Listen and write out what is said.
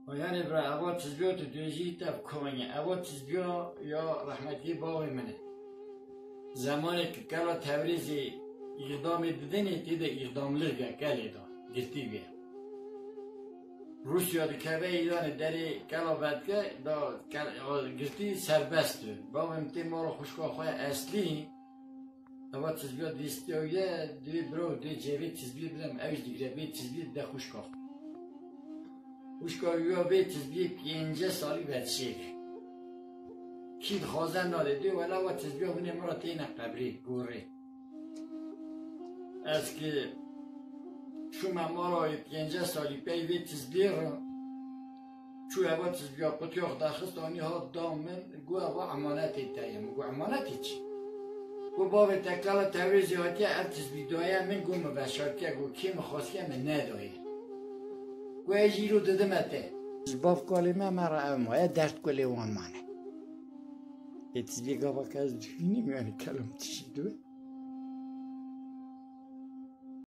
و یعنی برای اول تزبیه تو دویجی تف کنی اول تزبیه یا رحمتی باوی منه زمانی که کلا توریزی اقدامی دیدنی تیده اقدام لرگه کلی دا گرتی بیا روسیا دی که ایران داری کلا بدگه دا گرتی سربست باوی امتی ما رو خوشگاه خواه اصلی اول تزبیه دیستیویه دوی برو دوی جوی تزبیه بدم اوش دیگره بی تزبیه ده خوشگاه خوشگاه بی تزبیه 5 سالی بچه‌گه کی خوازن داده دیو ولی و تزبیه بینه مرا تین قبری گوره از که شما مرا 5 سالی پیوی تزبیه رو چو اول تزبیه قطیاق داخست آنی ها دامن گو اول امانتی تایم گو امانتی چی؟ گو باب تکل توریزی هاتی هر تزبیه دایم من گو مبشارتی گو کی مخواستی من ندایی گو ایجی رو دادم اته باب کلمه مرا امایه درد کلی وان مانه تزبیه گابا که از دوی نمیانی کلم تشیدوه